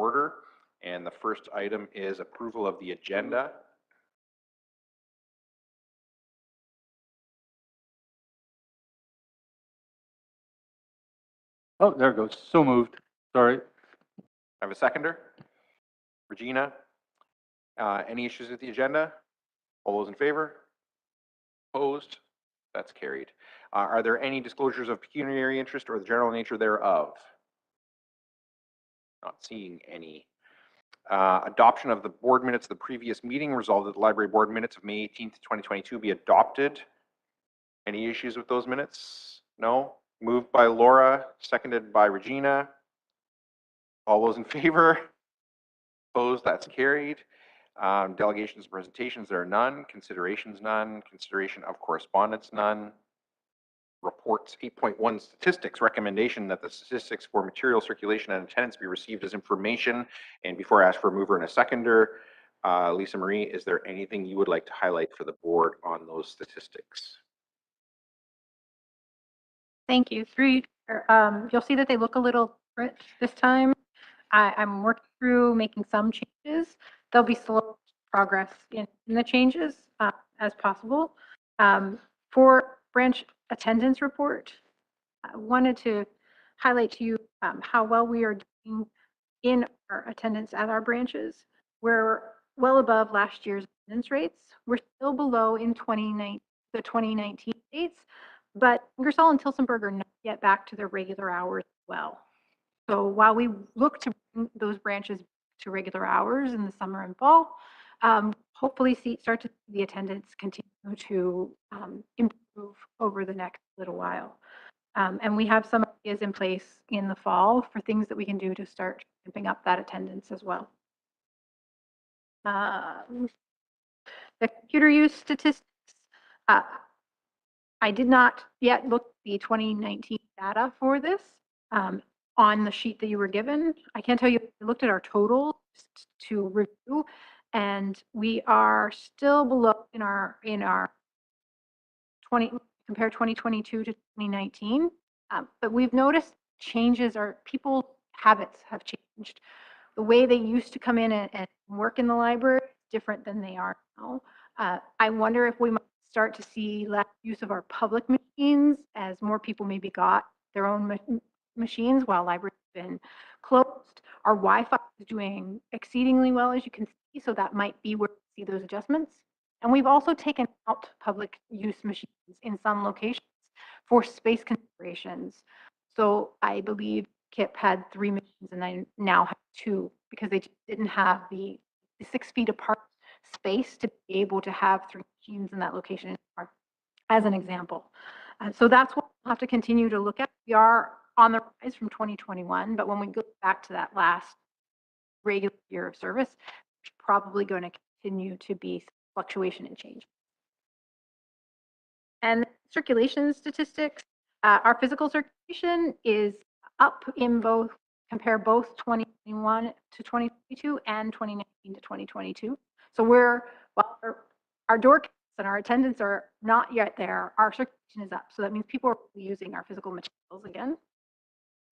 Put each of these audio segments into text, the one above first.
order. And the first item is approval of the agenda. Oh, there it goes. So moved. Sorry. I have a seconder. Regina, any issues with the agenda? All those in favor? Opposed? That's carried. Are there any disclosures of pecuniary interest or the general nature thereof? Not seeing any. Adoption of the board minutes of the previous meeting. Resolved that the library board minutes of May 18th, 2022 be adopted. Any issues with those minutes? No? Moved by Laura, seconded by Regina. All those in favor? Opposed? That's carried. Delegations and presentations, there are none. Considerations, none. Consideration of correspondence, none. Reports 8.1 statistics, recommendation that the statistics for material circulation and attendance be received as information. And before I ask for a mover and a seconder, Lisa Marie, is there anything you would like to highlight for the board on those statistics? Thank you. You'll see that they look a little different this time. I'm working through making some changes. There'll be slow progress in the changes as possible. For branch attendance report, I wanted to highlight to you how well we are doing in our attendance at our branches. We're well above last year's attendance rates. We're still below in the 2019 dates, but Ingersoll and Tillsonburg are not yet back to their regular hours as well. So while we look to bring those branches to regular hours in the summer and fall, hopefully start to see the attendance continue to improve over the next little while. And we have some ideas in place in the fall for things that we can do to start ramping up that attendance as well. The computer use statistics, I did not yet look at the 2019 data for this on the sheet that you were given. I can tell you, I looked at our total to review, and we are still below in our compare 2022 to 2019. But we've noticed changes, or people's habits have changed. The way they used to come in and work in the library is different than they are now. I wonder if we might start to see less use of our public machines as more people maybe got their own machines while libraries have been closed. Our Wi-Fi is doing exceedingly well, as you can see, so that might be where we see those adjustments. And we've also taken out public use machines in some locations for space considerations. So I believe KIPP had 3 machines and I now have 2 because they just didn't have the 6 feet apart space to be able to have 3 machines in that location, as an example. So that's what we'll have to continue to look at. We are on the rise from 2021, but when we go back to that last regular year of service, there's probably going to continue to be fluctuation and change. And circulation statistics, our physical circulation is up in compare both 2021 to 2022 and 2019 to 2022. So while our door counts and our attendance are not yet there, our circulation is up. So that means people are using our physical materials again.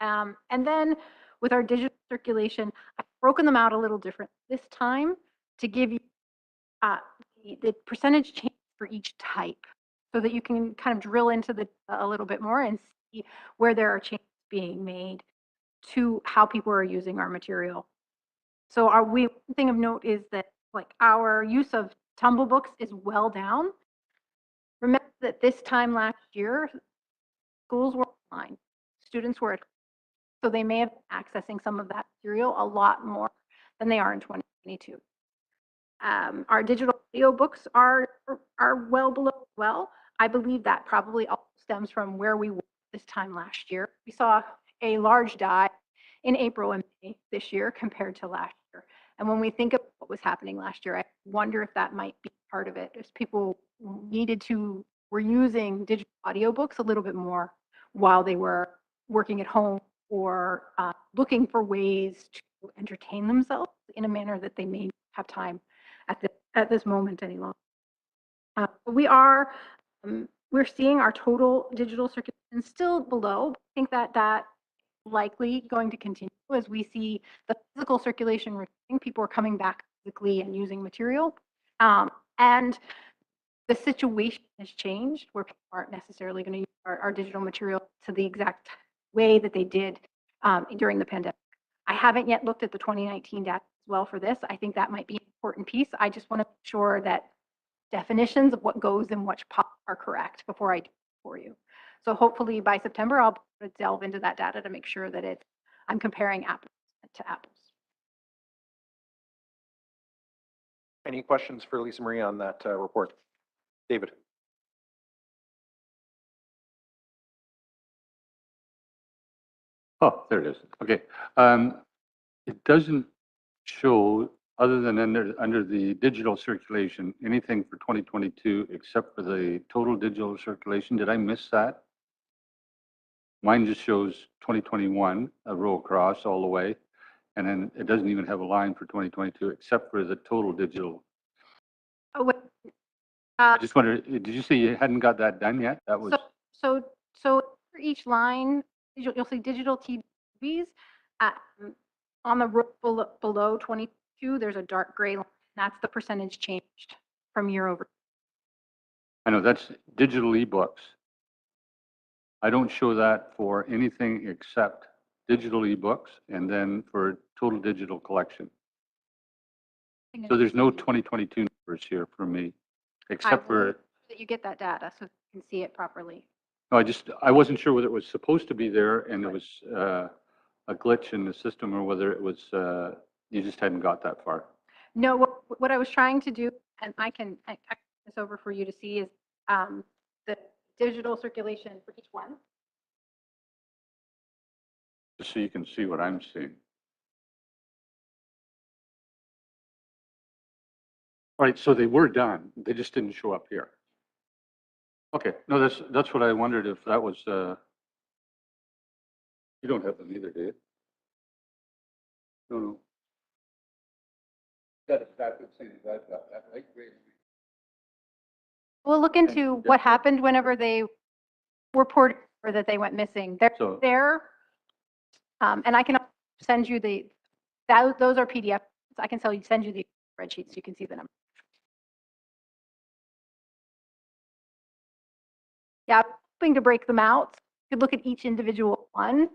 And then with our digital circulation, I've broken them out a little different this time to give you the percentage change for each type, so that you can kind of drill into a little bit more and see where there are changes being made to how people are using our material. So one thing of note is that like our use of tumble books is well down. Remember that this time last year, schools were online, students were at home, so they may have been accessing some of that material a lot more than they are in 2022. Our digital audio books are well below as well. I believe that probably all stems from where we were this time last year. We saw a large dive in April and May this year compared to last year. And when we think of what was happening last year, I wonder if that might be part of it, as people were using digital audiobooks a little bit more while they were working at home or looking for ways to entertain themselves in a manner that they may not have time at this moment any longer. We're seeing our total digital circulation still below. I think that likely going to continue as we see the physical circulation returning, people are coming back physically and using material. And the situation has changed where people aren't necessarily going to use our digital material to the exact way that they did during the pandemic. I haven't yet looked at the 2019 data as well for this. I think that might be an important piece. I just want to make sure that definitions of what goes in which pot are correct before I do it for you. So hopefully by September, I'll delve into that data to make sure that I'm comparing apples to apples. Any questions for Lisa Marie on that report? David? Oh, there it is. Okay. It doesn't show, other than under the digital circulation, anything for 2022 except for the total digital circulation. Did I miss that? Mine just shows 2021, a row across all the way, and then it doesn't even have a line for 2022 except for the total digital. Oh, wait. I just wondered, did you say you hadn't got that done yet? That was, So for each line, you'll see digital TVs. On the row below 22, there's a dark gray line. That's the percentage changed from year over. I know that's digital ebooks. I don't show that for anything except digital ebooks and then for total digital collection. So there's no 2022 numbers here for me, except for, that you get that data so you can see it properly. no, I wasn't sure whether it was supposed to be there and it was a glitch in the system or whether it was, you just hadn't got that far. No, what I was trying to do, and I can this over for you to see, is the digital circulation for each one. Just so you can see what I'm seeing. All right, so they were done. They just didn't show up here. Okay, no, that's what I wondered if that was, you don't have them either, do you? No. We'll look into what happened whenever they reported or that they went missing. They're So- there, and I can send you those are PDFs. I can send you the spreadsheets so you can see the number. Yeah, I'm hoping to break them out. You could look at each individual one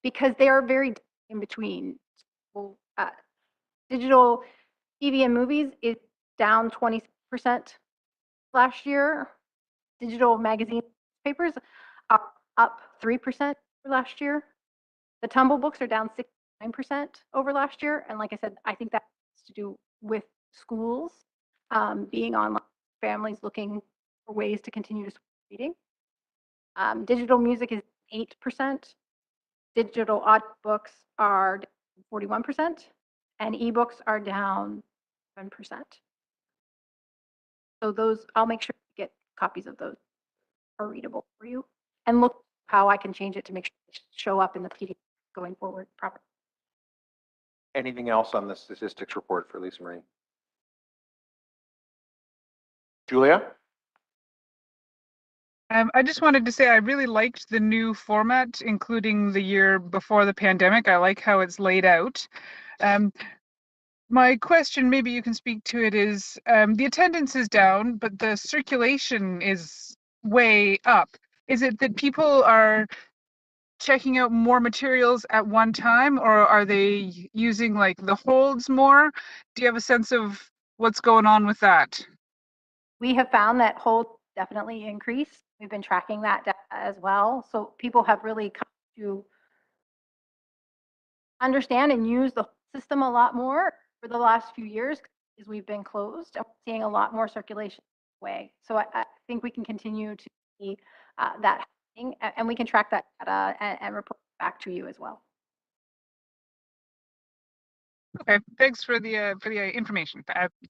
because they are very in between. So, digital TV and movies is down 20% last year. Digital magazine papers are up 3% last year. The Tumble books are down 69% over last year. And like I said, I think that has to do with schools being online, families looking for ways to continue to support reading. Digital music is 8%. Digital audiobooks are down 41%. And ebooks are down 7%. So those, I'll make sure you get copies of those are readable for you, and look how I can change it to make sure it show up in the PDF going forward properly. Anything else on the statistics report for Lisa Marie? Julia? I just wanted to say I really liked the new format, including the year before the pandemic. I like how it's laid out. My question, maybe you can speak to it, is the attendance is down, but the circulation is way up. Is it that people are checking out more materials at one time, or are they using like the holds more? Do you have a sense of what's going on with that? We have found that holds definitely increased. We've been tracking that data as well. So people have really come to understand and use the system a lot more for the last few years as we've been closed. I'm seeing a lot more circulation way. So I think we can continue to see that happening, and we can track that data and report back to you as well. Okay, thanks for the information.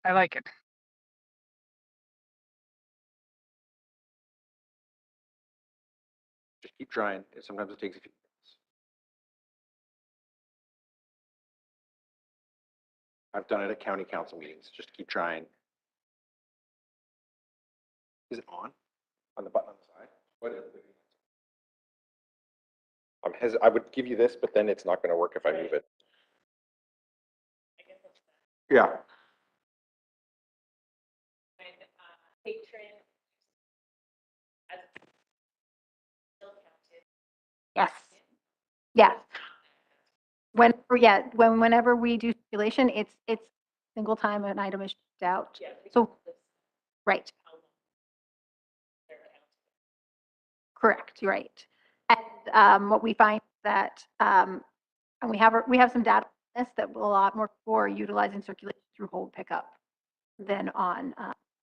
I like it. Just keep trying. Sometimes it takes a few minutes. I've done it at county council meetings. Just keep trying. Is it on the button on the side? What is it? I would give you this, but then it's not going to work if I move it. Yeah. Yes. Yes. Whenever we do circulation, it's single time an item is shipped out. So, right. Correct, you're right. And what we find that, and we have some data on this, that a lot more people are utilizing circulation through hold pickup than on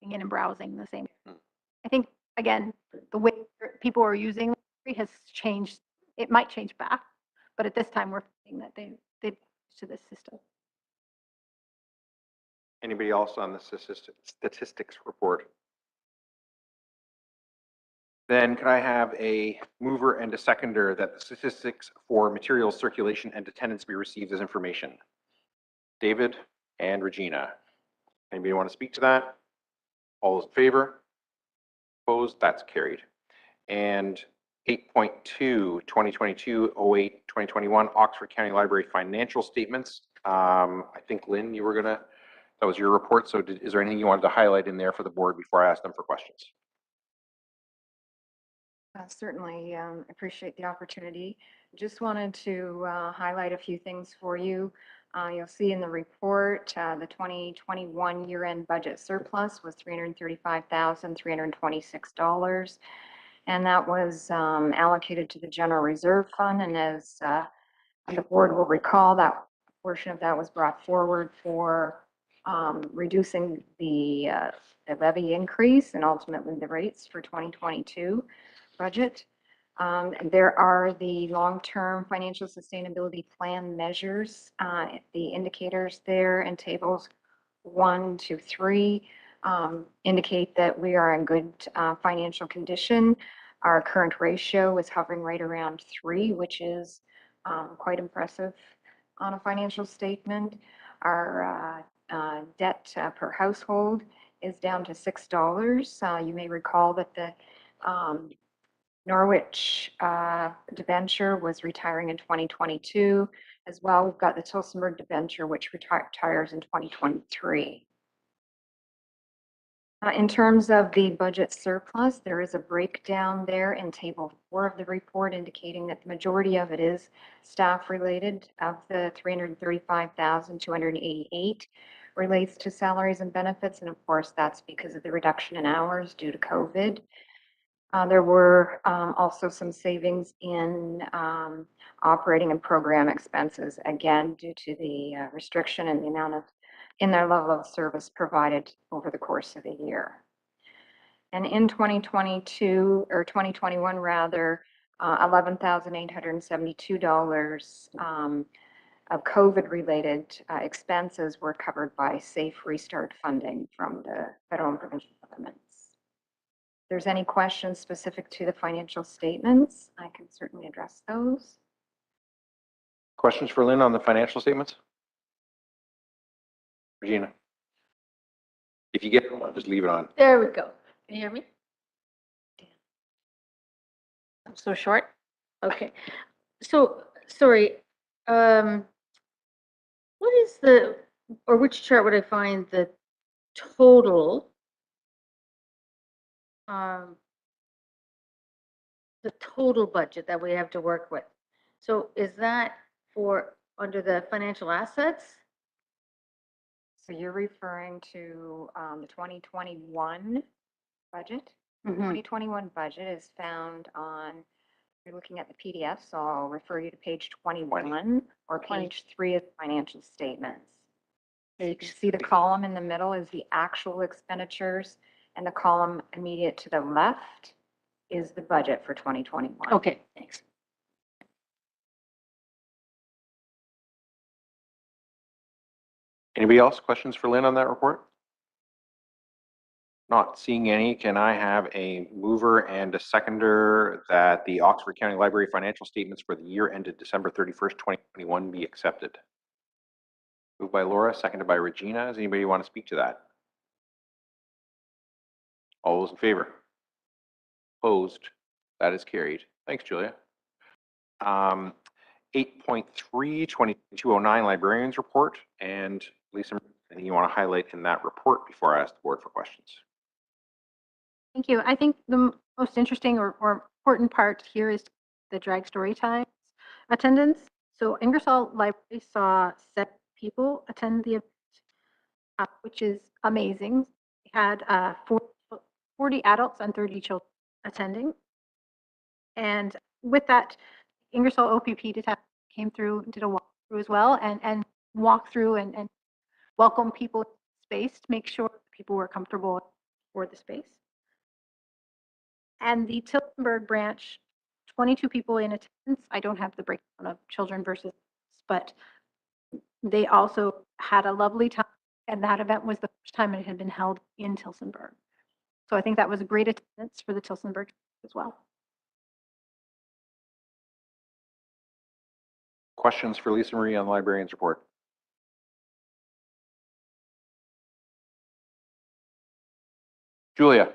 going in and browsing the same. I think, again, the way people are using it has changed. It might change back, but at this time, we're finding that they've used to this system. Anybody else on the statistics report? Then could I have a mover and a seconder that the statistics for materials circulation and attendance be received as information? David and Regina. Anybody want to speak to that? All those in favor? Opposed? That's carried. And 8.2, 2022-08, 2021 Oxford County Library financial statements. I think, Lynn, that was your report. So is there anything you wanted to highlight in there for the board before I ask them for questions? Certainly appreciate the opportunity. Just wanted to highlight a few things for you. You'll see in the report, the 2021 year-end budget surplus was $335,326. And that was allocated to the general reserve fund. And as the board will recall, that portion of that was brought forward for reducing the levy increase and ultimately the rates for 2022 budget. There are the long-term financial sustainability plan measures, the indicators there in tables 1 to 3 indicate that we are in good financial condition. Our current ratio is hovering right around 3, which is quite impressive on a financial statement. Our debt per household is down to $6. You may recall that the Norwich debenture was retiring in 2022 as well. We've got the Tillsonburg debenture, which retires in 2023. In terms of the budget surplus, there is a breakdown there in table 4 of the report indicating that the majority of it is staff related. Of the $335,288 relates to salaries and benefits. And of course, that's because of the reduction in hours due to COVID. There were also some savings in operating and program expenses, again, due to the restriction and the amount of in their level of service provided over the course of the year. And in 2022 or 2021 rather, $11,872 of COVID related expenses were covered by Safe Restart funding from the federal and provincial governments. If there's any questions specific to the financial statements, I can certainly address those. Questions for Lynn on the financial statements? Regina? If you get one, just leave it on. There we go. Can you hear me? I'm so short. Okay. So, sorry. What is which chart would I find the total, budget that we have to work with? So is that for under the financial assets? So you're referring to the 2021 budget? Mhm. 2021 budget is found on, you're looking at the PDF, so I'll refer you to page 21 or page 3 of financial statements. You can see the column in the middle is the actual expenditures, and the column immediate to the left is the budget for 2021. Okay, thanks. Anybody else? Questions for Lynn on that report? Not seeing any. Can I have a mover and a seconder that the Oxford County Library financial statements for the year ended December 31st, 2021 be accepted? Moved by Laura, seconded by Regina. Does anybody want to speak to that? All those in favor? Opposed? That is carried. Thanks, Julia. 8.3, 2209 librarians report. And Lisa, anything you want to highlight in that report before I ask the board for questions? Thank you. I think the most interesting or important part here is the drag story times attendance. So Ingersoll Library saw 7 people attend the event, which is amazing. We had 40 adults and 30 children attending. And with that, Ingersoll OPP detachment came through, did a walkthrough as well, and walk through and welcome people to the space to make sure people were comfortable for the space. And the Tillsonburg branch, 22 people in attendance. I don't have the breakdown of children versus, but they also had a lovely time. And that event was the first time it had been held in Tillsonburg. So I think that was a great attendance for the Tillsonburg as well. Questions for Lisa Marie on the librarian's report? Julia.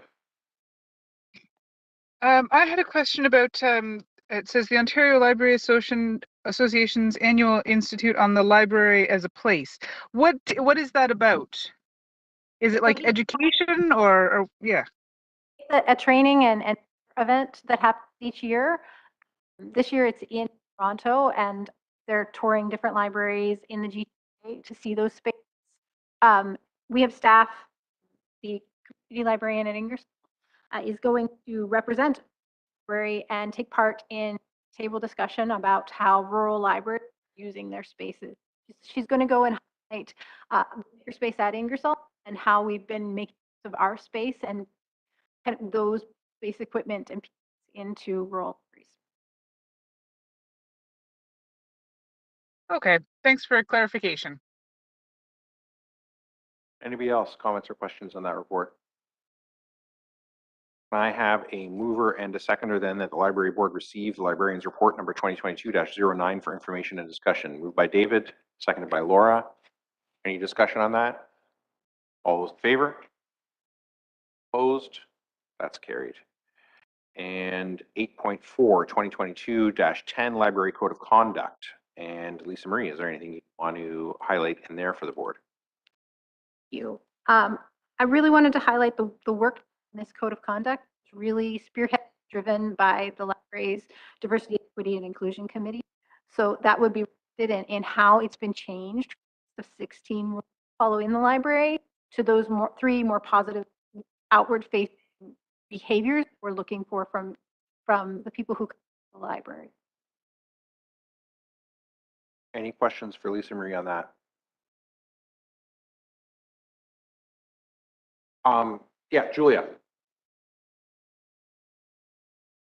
I had a question about, it says the Ontario Library Association's annual institute on the library as a place. What is that about? Is it like education or yeah? A training and event that happens each year. This year it's in Toronto, and they're touring different libraries in the GTA to see those spaces. We have staff, the community librarian at Ingersoll is going to represent the library and take part in table discussion about how rural libraries are using their spaces. She's going to go and highlight your space at Ingersoll and how we've been making use of our space and kind of those space equipment and pieces into rural libraries. Okay, thanks for clarification. Anybody else, comments or questions on that report? I have a mover and a seconder then that the library board received the librarian's report number 2022-09 for information and discussion. Moved by David, seconded by Laura. Any discussion on that? All those in favor? Opposed? That's carried. And 8.4, 2022-10 library code of conduct. And Lisa Marie, is there anything you want to highlight in there for the board? You. I really wanted to highlight the work in this code of conduct. It's really spearhead driven by the library's Diversity, Equity, and Inclusion Committee. So that would be in how it's been changed of 16 following the library to those 3 more positive outward facing behaviors we're looking for from the people who come to the library. Any questions for Lisa Marie on that? Yeah, Julia.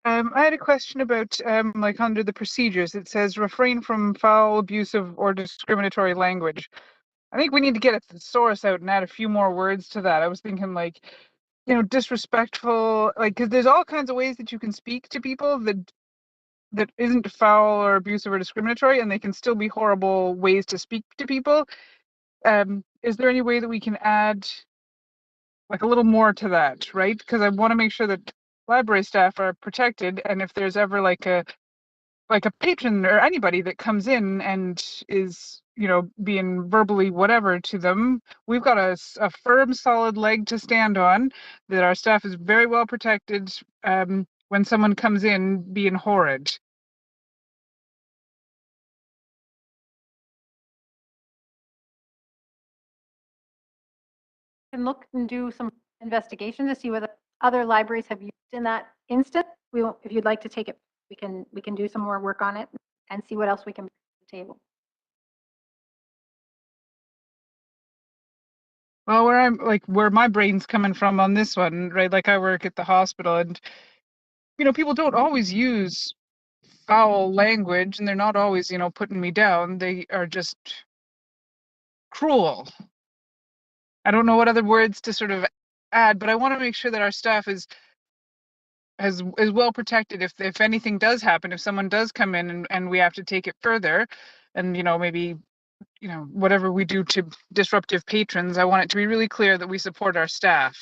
I had a question about like under the procedures, it says refrain from foul, abusive, or discriminatory language. I think we need to get a thesaurus out and add a few more words to that. I was thinking like, disrespectful, like, because there's all kinds of ways that you can speak to people that isn't foul or abusive or discriminatory, and they can still be horrible ways to speak to people. Is there any way that we can add like a little more to that, right? Because I want to make sure that library staff are protected, and if there's ever like a patron or anybody that comes in and is being verbally whatever to them, we've got a firm solid leg to stand on, that our staff is very well protected when someone comes in being horrid. Can look and do some investigation to see whether other libraries have used in that instance. If you'd like to take it, we can do some more work on it and see what else we can bring to the table. Well, where my brain's coming from on this one, right? Like I work at the hospital, and people don't always use foul language, and they're not always, putting me down. They are just cruel. I don't know what other words to sort of add, but I want to make sure that our staff is well protected if anything does happen, if someone does come in and we have to take it further, and maybe whatever we do to disruptive patrons, I want it to be really clear that we support our staff.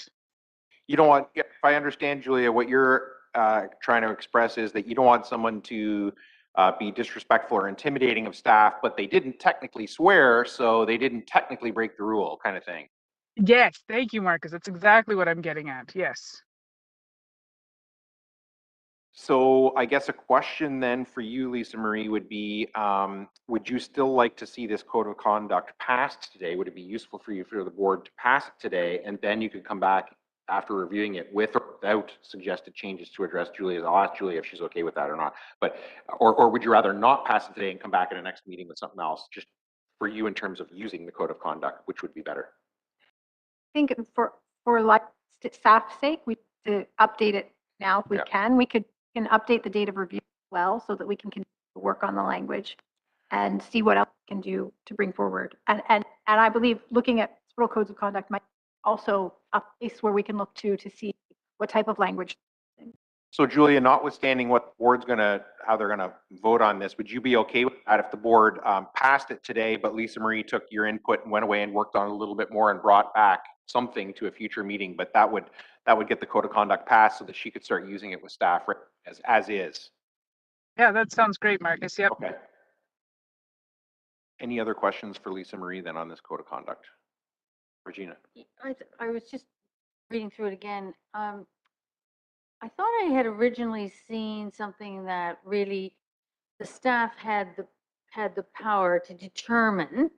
You don't want, if I understand, Julia, what you're trying to express is that you don't want someone to be disrespectful or intimidating of staff, but they didn't technically swear, so they didn't technically break the rule, kind of thing. Yes, thank you, Marcus. That's exactly what I'm getting at. Yes. So I guess a question then for you, Lisa Marie, would be, would you still like to see this code of conduct passed today? Would it be useful for you, for the board to pass it today, and then you could come back after reviewing it with or without suggested changes to address Julia's? I'll ask Julia if she's okay with that or not. But, or would you rather not pass it today and come back at a next meeting with something else, just for you in terms of using the code of conduct, which would be better? I think for like staff's sake, we to update it now if we Yeah. can. We can update the date of review as well so that we can continue to work on the language and see what else we can do to bring forward. And I believe looking at several codes of conduct might also a place where we can look to see what type of language. So Julia, notwithstanding what the board's how they're gonna vote on this, would you be okay with that if the board passed it today, but Lisa Marie took your input and went away and worked on it a little bit more and brought back something to a future meeting, but that would get the code of conduct passed so that she could start using it with staff as is? Yeah, that sounds great, Marcus. Yep. Okay. Any other questions for Lisa Marie then on this code of conduct? Regina? I was just reading through it again. I thought I had originally seen something that really the staff had the power to determine,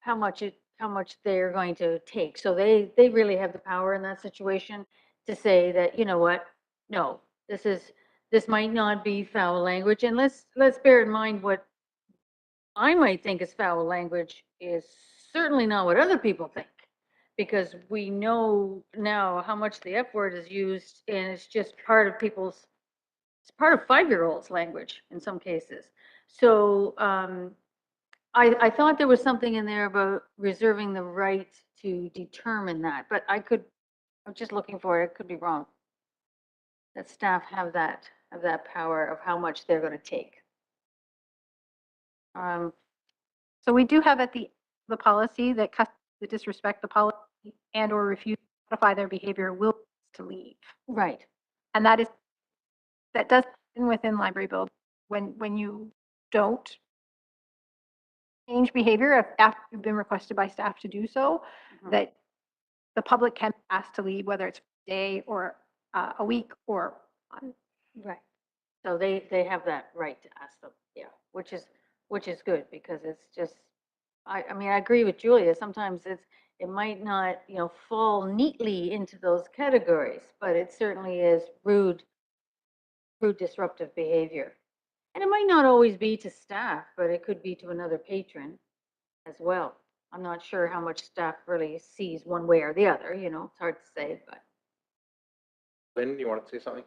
how much they're going to take. So they really have the power in that situation to say that, you know what, no, this might not be foul language. And let's bear in mind what I might think is foul language is certainly not what other people think. Because we know now how much the F word is used, and it's just part of it's part of 5-year-olds' language in some cases. So I thought there was something in there about reserving the right to determine that, but I'm just looking for it, could be wrong. That staff have that power of how much they're going to take. So we do have at the policy that customers that disrespect the policy and or refuse to modify their behavior will to leave. Right. And that does happen within library build when you don't change behavior after you've been requested by staff to do so, that the public can be asked to leave, whether it's a day or a week or Right. So they have that right to ask them, yeah, which is good because it's just, I mean, I agree with Julia. Sometimes it might not, fall neatly into those categories, but it certainly is rude disruptive behavior. And it might not always be to staff, but it could be to another patron as well. I'm not sure how much staff really sees one way or the other, it's hard to say, but. Lynn, do you want to say something?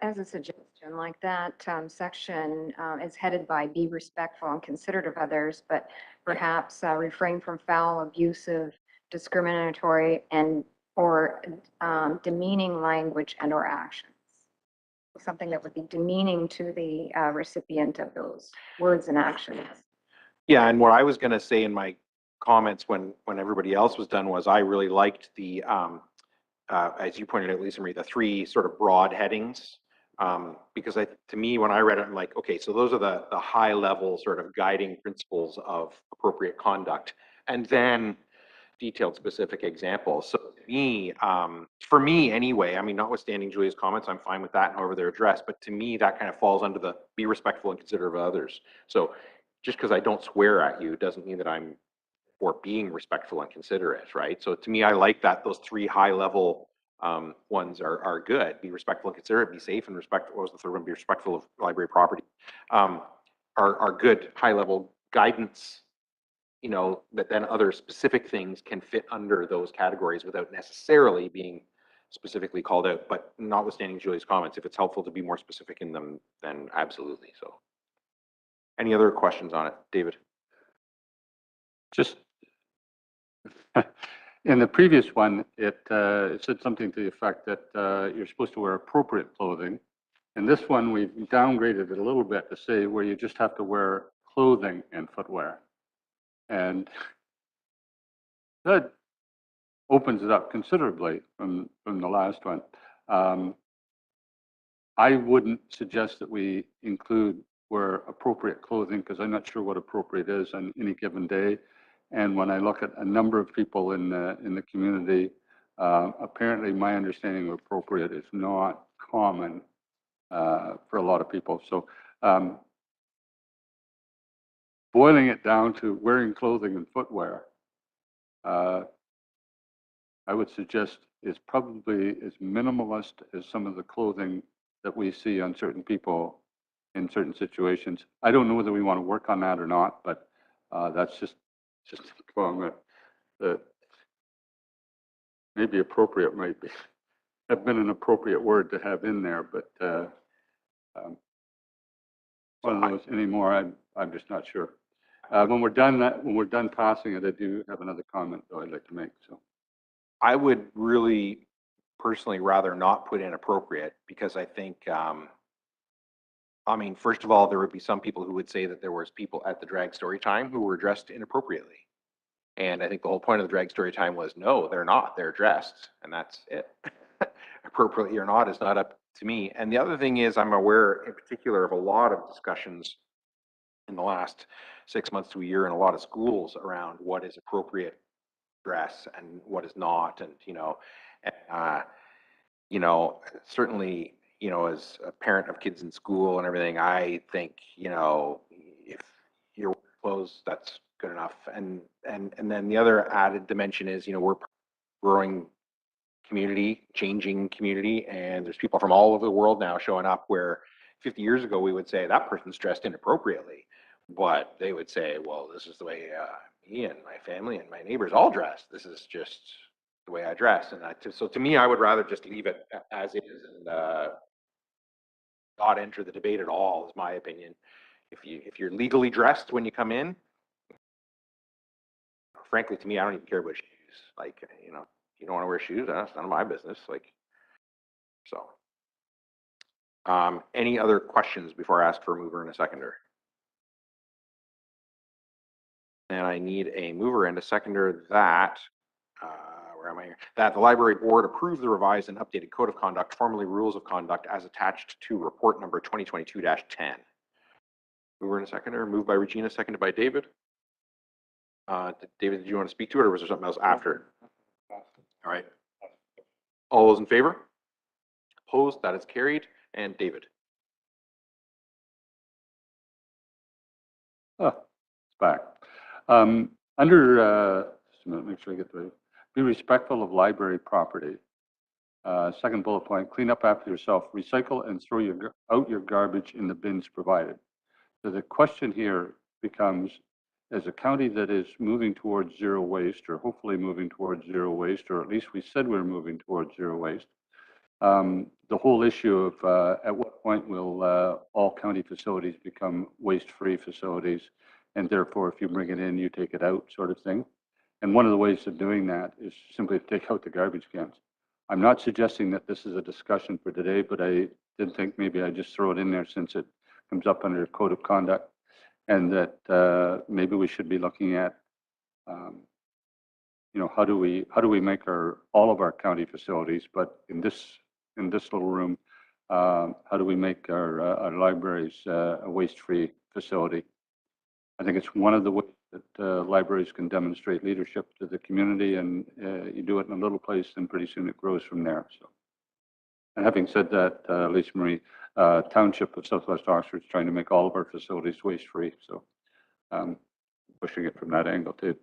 As a suggestion, like that section is headed by be respectful and considerate of others, but perhaps refrain from foul, abusive, discriminatory, and or demeaning language and or actions. Something that would be demeaning to the recipient of those words and actions. Yeah, and what I was going to say in my comments when everybody else was done was I really liked the, as you pointed out, Lisa Marie, the 3 sort of broad headings. Because to me, when I read it, I'm like, okay, so those are the high level sort of guiding principles of appropriate conduct. And then detailed specific examples. So to me, for me anyway, I mean, notwithstanding Julia's comments, I'm fine with that and however they're addressed, but to me, that kind of falls under the be respectful and considerate of others. So just because I don't swear at you doesn't mean that I'm for being respectful and considerate, right? So to me, I like that those 3 high level ones are good. Be respectful and considerate, be safe and respectful. What was the third one? Be respectful of library property. Are good high level guidance, that then other specific things can fit under those categories without necessarily being specifically called out. But notwithstanding Julie's comments, if it's helpful to be more specific in them, then absolutely. So any other questions on it, David? Just in the previous one, it said something to the effect that you're supposed to wear appropriate clothing. In this one, we've downgraded it a little bit to say where you just have to wear clothing and footwear. And that opens it up considerably from the last one. I wouldn't suggest that we include wear appropriate clothing because I'm not sure what appropriate is on any given day. And when I look at a number of people in the community, apparently my understanding of appropriate is not common for a lot of people. So boiling it down to wearing clothing and footwear, I would suggest is probably as minimalist as some of the clothing that we see on certain people in certain situations. I don't know whether we want to work on that or not, but that's just a comment that maybe appropriate might have been an appropriate word to have in there, but one of those anymore, I'm just not sure. When we're done passing it, I do have another comment though I'd like to make. So I would really personally rather not put in appropriate because I think, I mean, first of all, there would be some people who would say that there was people at the drag story time who were dressed inappropriately. And I think the whole point of the drag story time was, no, they're not, they're dressed, and that's it. Appropriately or not is not up to me. And the other thing is, I'm aware in particular of a lot of discussions in the last 6 months to a year in a lot of schools around what is appropriate dress and what is not. And, certainly, as a parent of kids in school and everything, I think, if your clothes, that's good enough. And then the other added dimension is, we're growing community, changing community, and there's people from all over the world now showing up where 50 years ago we would say that person's dressed inappropriately, but they would say, well, this is the way me and my family and my neighbors all dress. This is just the way I dress. And so to me, I would rather just leave it as it is and not enter the debate at all, is my opinion. If you're legally dressed when you come in, frankly, to me, I don't even care about shoes. Like, you don't want to wear shoes, that's none of my business. Like, so. Any other questions before I ask for a mover and a seconder? And I need a mover and a seconder that, where am I here? That the library board approve the revised and updated code of conduct, formerly rules of conduct, as attached to report number 2022-10. Mover and a seconder, moved by Regina, seconded by David. David, did you want to speak to it, or was there something else after? All right. All those in favor? Opposed? That is carried. And David. oh, it's back. Under just a minute, make sure I get the be respectful of library property. Second bullet point: clean up after yourself. Recycle and throw out your garbage in the bins provided. So the question here becomes, as a county that is moving towards zero waste, or hopefully moving towards zero waste, or at least we said we're moving towards zero waste, the whole issue of at what point will all county facilities become waste-free facilities, and therefore if you bring it in, you take it out, sort of thing. And one of the ways of doing that is simply to take out the garbage cans. I'm not suggesting that this is a discussion for today, but I did think maybe I'd just throw it in there since it comes up under code of conduct, and that maybe we should be looking at, how do we make all of our county facilities, but in this little room, how do we make our libraries a waste-free facility? I think it's one of the ways that libraries can demonstrate leadership to the community, and you do it in a little place, and pretty soon it grows from there. So, and having said that, Lisa Marie, Township of Southwest Oxford is trying to make all of our facilities waste-free, so pushing it from that angle too.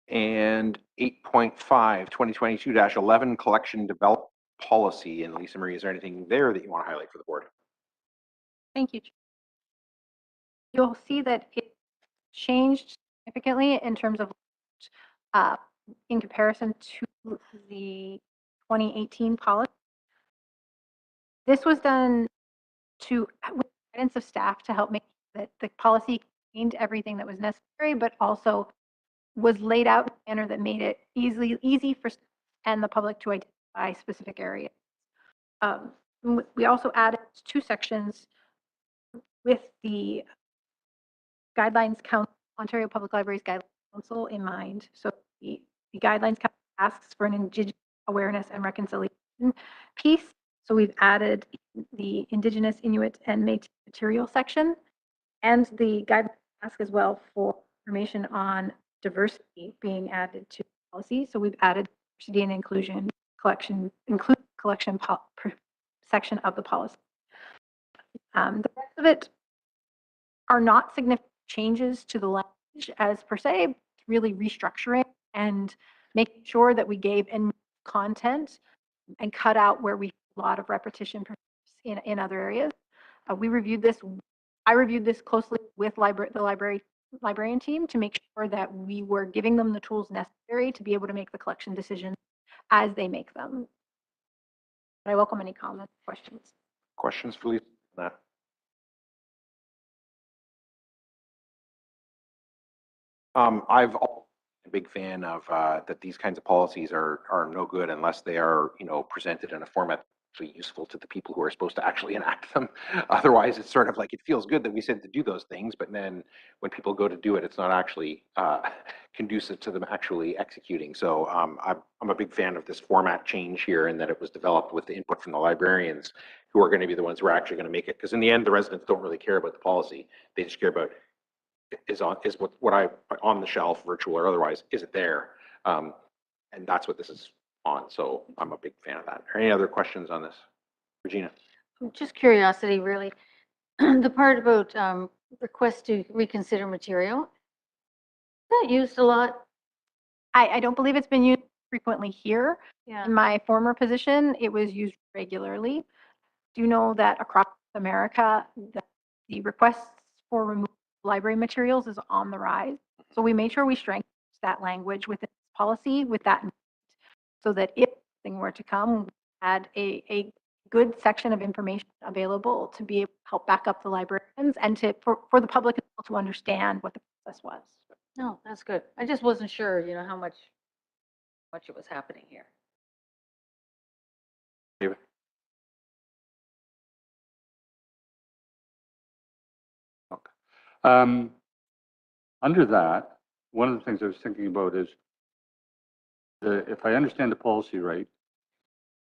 And 8.5, 2022-11 collection development policy. And Lisa Marie, is there anything there that you want to highlight for the board? Thank you. You'll see that it changed significantly in terms of in comparison to the 2018 policy. This was done with guidance of staff to help make that the policy contained everything that was necessary, but also was laid out in a manner that made it easy for staff and the public to identify specific areas. We also added 2 sections with the Guidelines Council, Ontario Public Libraries Guidelines Council in mind. So the Guidelines Council asks for an Indigenous awareness and reconciliation piece. So we've added the Indigenous, Inuit, and Métis material section, and the guidelines ask as well for information on diversity being added to policy. So we've added diversity and inclusion collection section of the policy. The rest of it are not significant changes to the language as per se, it's really restructuring and making sure that we gave in content and cut out where we have a lot of repetition in other areas. We reviewed this. I reviewed this closely with the librarian team to make sure that we were giving them the tools necessary to be able to make the collection decisions as they make them. But I welcome any comments, questions. Questions for Lisa on that? I've always been a big fan of that these kinds of policies are no good unless they are, you know, presented in a format actually useful to the people who are supposed to actually enact them. Otherwise, it's sort of like it feels good that we said to do those things, but then when people go to do it, it's not actually conducive to them actually executing. So I'm a big fan of this format change here, and that it was developed with the input from the librarians, who are going to be the ones who are actually going to make it. Because in the end, the residents don't really care about the policy; they just care about is what I on the shelf, virtual or otherwise, is it there? And that's what this is on. So I'm a big fan of that. Are any other questions on this, Regina? Just curiosity, really. The part about request to reconsider material, is that used a lot? I don't believe it's been used frequently here. Yeah. In my former position, it was used regularly. Do you know that across America, the requests for removal of library materials is on the rise? So we made sure we strengthened that language within this policy with that in mind, so that if something were to come, we had a good section of information available to be able to help back up the librarians and for the public to understand what the process was. No, that's good. I just wasn't sure, you know, how much it was happening here. David? Under that, one of the things I was thinking about is if I understand the policy right,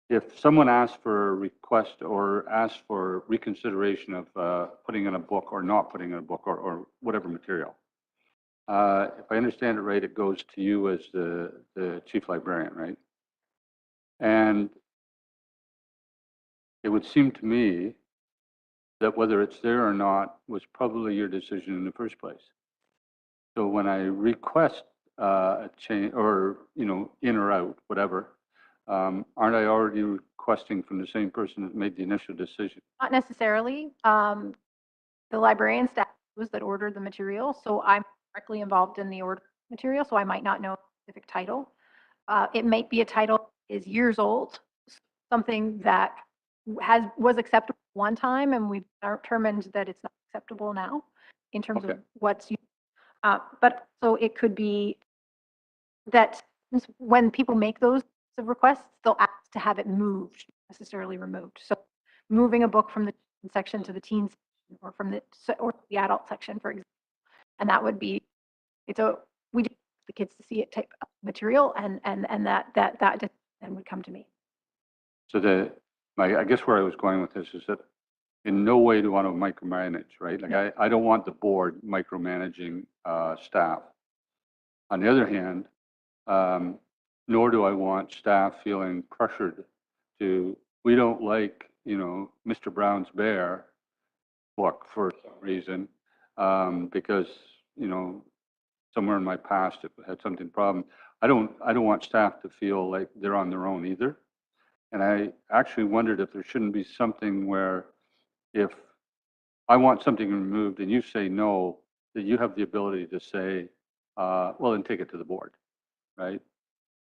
if someone asks for a request or asks for reconsideration of putting in a book or not putting in a book or whatever material, if I understand it right, it goes to you as the chief librarian, right? And it would seem to me that whether it's there or not was probably your decision in the first place. So when I request a change or, you know, in or out, whatever, aren't I already requesting from the same person that made the initial decision? Not necessarily. The librarian staff was that ordered the material, so I'm directly involved in the order material, so I might not know a specific title. It might be a title is years old, something that was acceptable one time, and we've determined that it's not acceptable now in terms of Okay. what's used. But so it could be that when people make those requests, they'll ask to have it moved, necessarily removed. So moving a book from the section to the teens or from the adult section, for example, and that would be we do the kids to see it type of material, and that then would come to me. So I guess where I was going with this is that in no way do I want to micromanage, right? Like I don't want the board micromanaging staff. On the other hand, nor do I want staff feeling pressured we don't like, you know, Mr. Brown's Bear book for some reason, because, you know, somewhere in my past it had something problem. I don't want staff to feel like they're on their own either. And I actually wondered if there shouldn't be something where if I want something removed and you say no, that you have the ability to say, well, then take it to the board, right?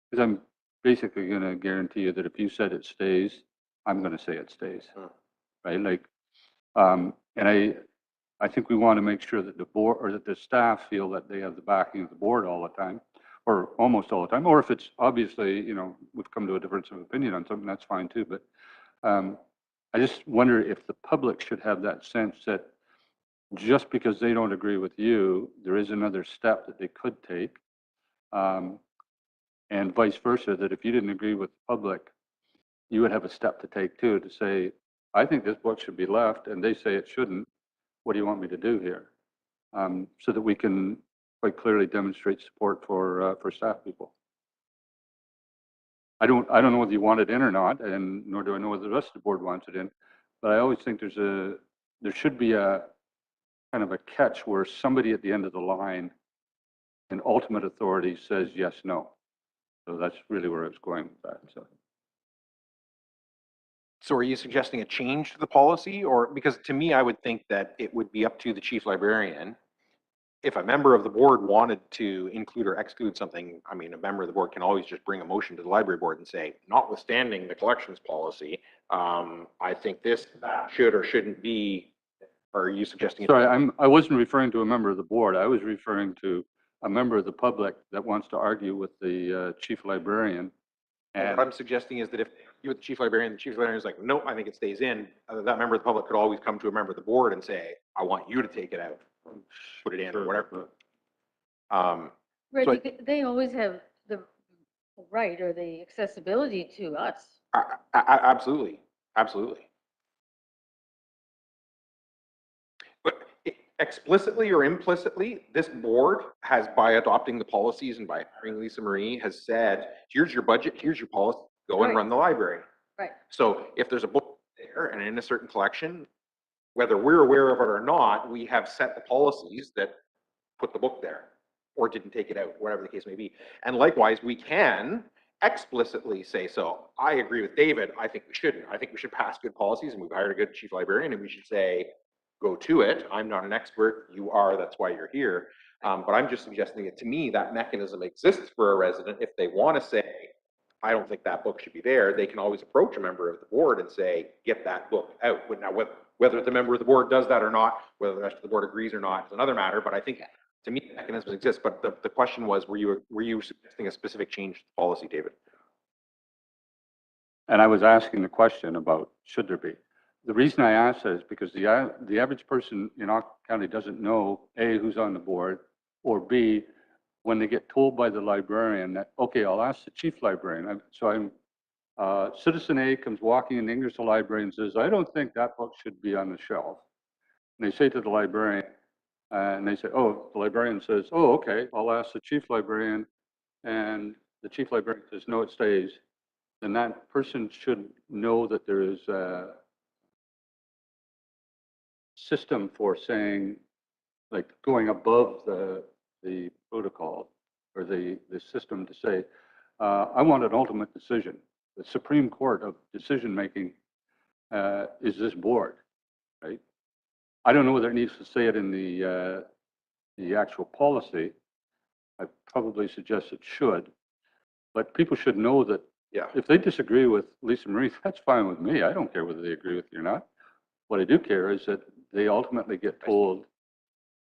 Because I'm basically going to guarantee you that if you said it stays, I'm going to say it stays, right? Like, and I think we want to make sure that the board or that the staff feel that they have the backing of the board all the time, or almost all the time. Or if it's obviously, you know, we've come to a difference of opinion on something, that's fine too. But I just wonder if the public should have that sense that just because they don't agree with you, there is another step that they could take. And vice versa, that if you didn't agree with the public, you would have a step to take too, to say, I think this book should be left, and they say it shouldn't. What do you want me to do here? So that we can quite clearly demonstrate support for staff people. I don't know whether you want it in or not, and nor do I know whether the rest of the board wants it in, but I always think there should be a kind of a catch where somebody at the end of the line in ultimate authority says yes, no. So that's really where I was going with that. So are you suggesting a change to the policy, or, because to me, I would think that it would be up to the chief librarian. If a member of the board wanted to include or exclude something, I mean, a member of the board can always just bring a motion to the library board and say, notwithstanding the collections policy, I think this should or shouldn't be, or are you suggesting? Sorry, I wasn't referring to a member of the board. I was referring to a member of the public that wants to argue with the chief librarian. And What I'm suggesting is that if you with the chief librarian is like, no, I think it stays in, that member of the public could always come to a member of the board and say, I want you to take it out, put it in, or whatever. Right, So they always have the right or the accessibility to us. Absolutely, absolutely. But explicitly or implicitly, this board has, by adopting the policies and by hiring Lisa Marie, has said, here's your budget, here's your policy, go and Right. run the library. Right. So if there's a book there and in a certain collection, whether we're aware of it or not, we have set the policies that put the book there or didn't take it out, whatever the case may be. And likewise, we can explicitly say, so I agree with David, I think we shouldn't. I think we should pass good policies, and we've hired a good chief librarian, and we should say, go to it. I'm not an expert, you are, that's why you're here. But I'm just suggesting that, to me, that mechanism exists for a resident. If they want to say, I don't think that book should be there, they can always approach a member of the board and say, get that book out. Now, whether the member of the board does that or not, whether the rest of the board agrees or not, is another matter. But I think, to me, the mechanisms exist. But the question was, were you suggesting a specific change to policy, David? And I was asking the question about, should there be? The reason I asked that is because the average person in our county doesn't know, A, who's on the board, or B, when they get told by the librarian that, okay, I'll ask the chief librarian. Citizen A comes walking in the English library and says, I don't think that book should be on the shelf. And they say to the librarian, and they say, oh, the librarian says, oh, okay, I'll ask the chief librarian. And the chief librarian says, no, it stays. Then that person should know that there is a system for saying, like going above the protocol or the system to say, I want an ultimate decision. The Supreme Court of decision-making is this board, right? I don't know whether it needs to say it in the actual policy. I probably suggest it should, but people should know that Yeah. if they disagree with Lisa Marie, that's fine with me. I don't care whether they agree with you or not. What I do care is that they ultimately get told,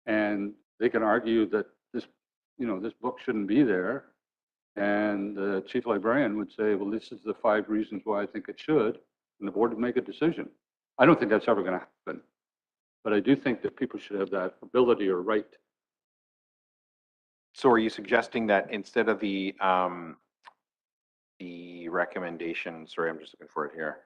and they can argue that this book shouldn't be there. And the chief librarian would say, well, this is the 5 reasons why I think it should, and the board would make a decision. I don't think that's ever going to happen, but I do think that people should have that ability or right. So are you suggesting that instead of the recommendation, sorry, I'm just looking for it here.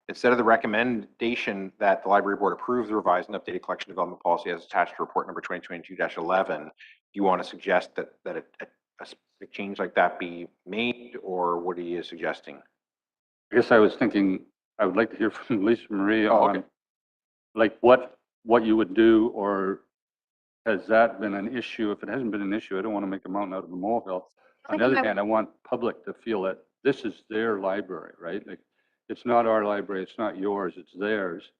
Instead of the recommendation that the library board approve the revised and updated collection development policy as attached to report number 2022-11, do you want to suggest that a specific change like that be made, or what are you suggesting? I guess I was thinking, I would like to hear from Lisa Marie Oh, on okay. like what you would do, or has that been an issue? If it hasn't been an issue, I don't want to make a mountain out of a molehill. On the other hand, I want public to feel that this is their library, right? Like, it's not our library, it's not yours, it's theirs.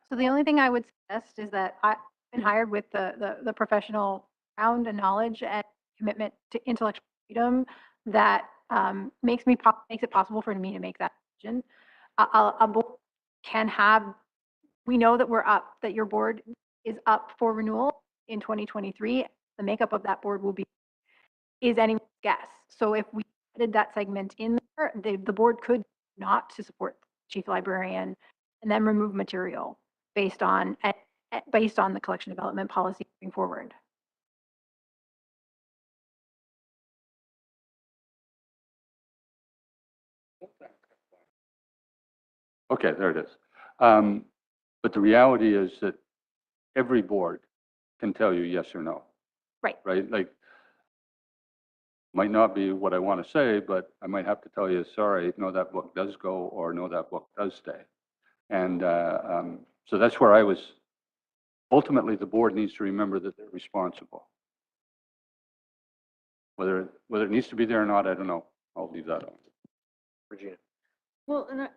So the only thing I would suggest is that I've been hired with the professional background and knowledge and commitment to intellectual freedom that makes it possible for me to make that decision. A board can have, we know that that your board is up for renewal in 2023. The makeup of that board is anyone's guess. So if we added that segment in there, the board could not to support chief librarian and then remove material based on the collection development policy moving forward. Okay, there it is. But the reality is that every board can tell you yes or no. Right. Right? Like, might not be what I want to say, but I might have to tell you, sorry, no, that book does go, or no, that book does stay. And so that's where I was, ultimately, the board needs to remember that they're responsible. Whether it needs to be there or not, I don't know. I'll leave that on. Regina, Well, and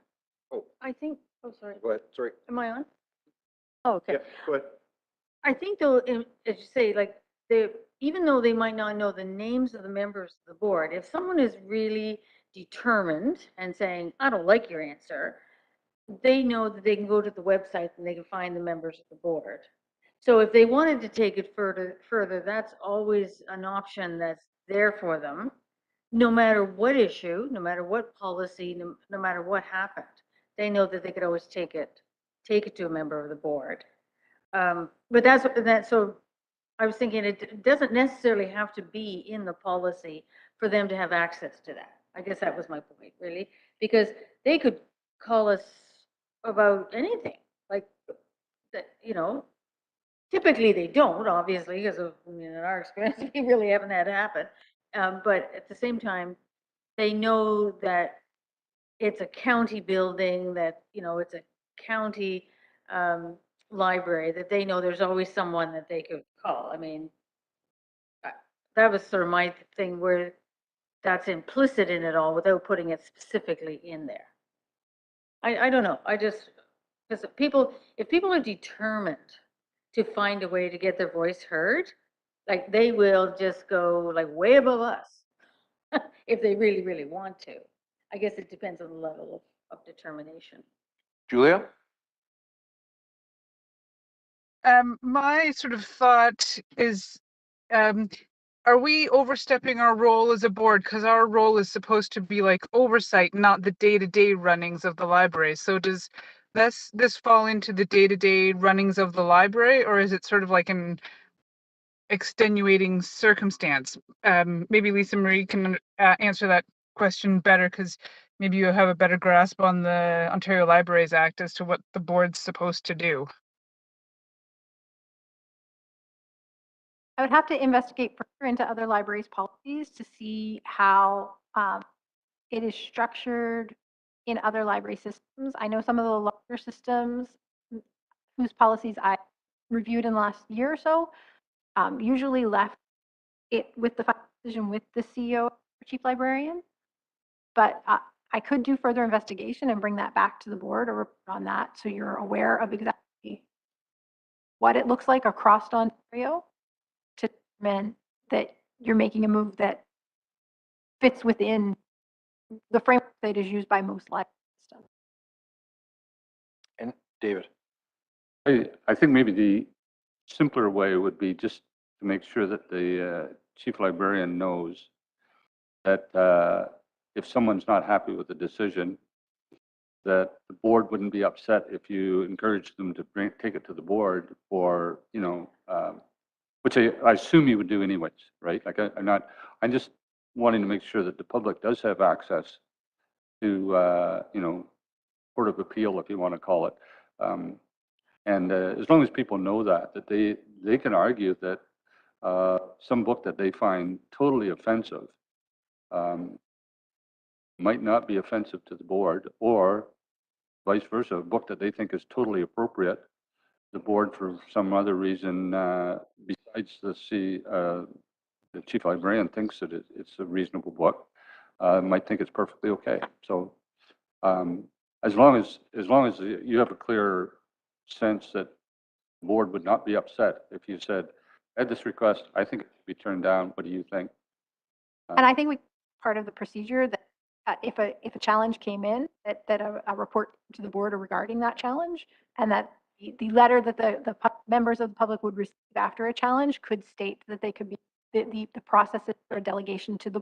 Oh. I think, oh, sorry, go ahead, sorry. am I on? Oh, okay. Yeah, go ahead. I think though, as you say, like, they, even though they might not know the names of the members of the board, if someone is really determined and saying, I don't like your answer, they know that they can go to the website and they can find the members of the board. So if they wanted to take it further, that's always an option that's there for them, no matter what issue, no matter what policy, no matter what happened. They know that they could always take it to a member of the board. But so I was thinking it doesn't necessarily have to be in the policy for them to have access to that. I guess that was my point, really, because they could call us about anything, like, that, typically they don't, obviously, because of, in our experience, we really haven't had it happen. But at the same time, they know that it's a county building, that, it's a county library, that they know there's always someone that they could call. I mean, that was sort of my thing, where that's implicit in it all without putting it specifically in there. I don't know. Because if people are determined to find a way to get their voice heard, like, they will just go like way above us if they really, really want to. I guess it depends on the level of determination. Julia? My sort of thought is, are we overstepping our role as a board? Because our role is supposed to be like oversight, not the day-to-day runnings of the library. So does this fall into the day-to-day runnings of the library, or is it sort of like an extenuating circumstance? Maybe Lisa Marie can answer that question better, because maybe you have a better grasp on the Ontario Libraries Act as to what the board's supposed to do. I would have to investigate further into other libraries' policies to see how it is structured in other library systems. I know some of the larger systems whose policies I reviewed in the last year or so usually left it with the final decision with the CEO or chief librarian. But I could do further investigation and bring that back to the board or report on that, so you're aware of exactly what it looks like across Ontario, to determine that you're making a move that fits within the framework that is used by most library systems. And David? I think maybe the simpler way would be just to make sure that the chief librarian knows that if someone's not happy with the decision, that the board wouldn't be upset if you encourage them to take it to the board, or, which I assume you would do anyways, right? Like, I'm just wanting to make sure that the public does have access to, Court of Appeal, if you want to call it. And as long as people know that they can argue that some book that they find totally offensive might not be offensive to the board, or vice versa, a book that they think is totally appropriate, the board for some other reason besides the chief librarian thinks that it's a reasonable book, might think it's perfectly okay. So as long as you have a clear sense that the board would not be upset if you said, I had this request, I think it should be turned down, what do you think? And I think part of the procedure that if a challenge came in, that a report to the board regarding that challenge, and that the letter that the members of the public would receive after a challenge could state that they could be, the process or delegation to the,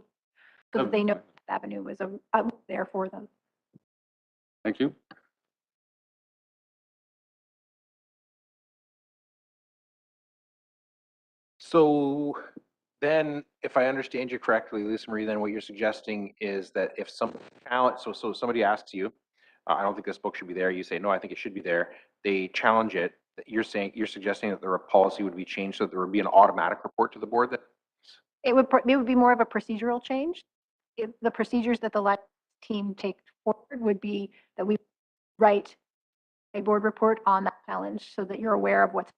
so that they know that avenue was there for them. Thank you. So then, if I understand you correctly, Lisa Marie, then what you're suggesting is that if so somebody asks you, I don't think this book should be there. You say, no, I think it should be there. They challenge it. You're suggesting that the policy would be changed so that there would be an automatic report to the board that, It would be more of a procedural change. The procedures that the team take forward would be that we write a board report on that challenge so that you're aware of what's.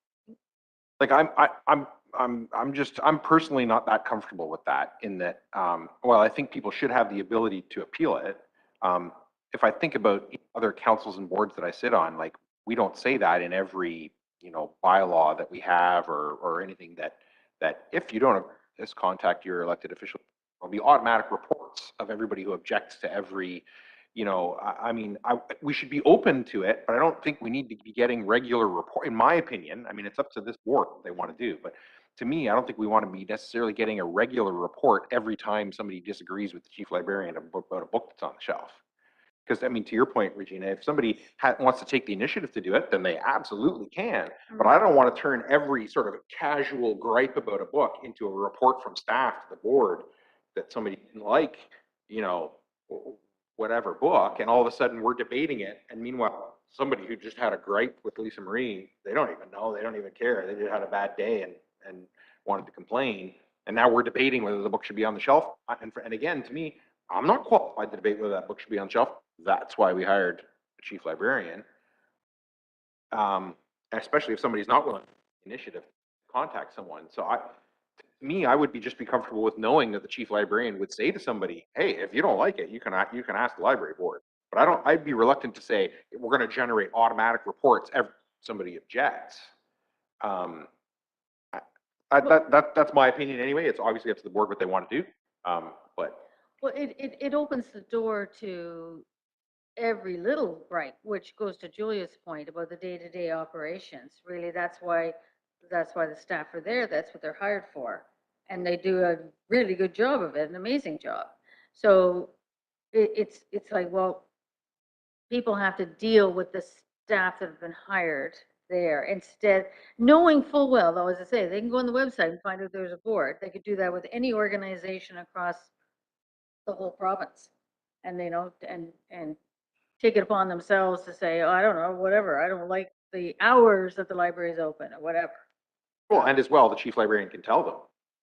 like, I'm personally not that comfortable with that in that, well, I think people should have the ability to appeal it. If I think about other councils and boards that I sit on, like, we don't say that in every, bylaw that we have or anything that if you don't just contact your elected official, there'll be automatic reports of everybody who objects to every, we should be open to it, but I don't think we need to be getting regular report, in my opinion. I mean, it's up to this board what they want to do, but to me, I don't think we want to be necessarily getting a regular report every time somebody disagrees with the chief librarian about a book that's on the shelf. Because, I mean, to your point, Regina, if somebody wants to take the initiative to do it, then they absolutely can. But I don't want to turn every sort of casual gripe about a book into a report from staff to the board that somebody didn't like, whatever book, and all of a sudden we're debating it. And meanwhile, somebody who just had a gripe with Lisa Marie, they don't even know, they don't even care. They just had a bad day and wanted to complain. And now we're debating whether the book should be on the shelf. And again, to me, I'm not qualified to debate whether that book should be on the shelf. That's why we hired a chief librarian. Especially if somebody's not willing to take the initiative to contact someone. So I would just be comfortable with knowing that the chief librarian would say to somebody, hey, if you don't like it, you can ask the library board. But I'd be reluctant to say we're going to generate automatic reports every somebody objects. That's my opinion anyway. It's obviously up to the board what they want to do. But Well, it opens the door to every little gripe, which goes to Julia's point about the day-to-day operations. Really, that's why the staff are there. That's what they're hired for. And they do a really good job of it, an amazing job. So it's like, well, people have to deal with the staff that have been hired there instead, knowing full well, though, as I say, they can go on the website and find out there's a board. They could do that with any organization across the whole province. And and take it upon themselves to say, oh, I don't know, whatever. I don't like the hours that the library is open or whatever. well, and as well, the chief librarian can tell them.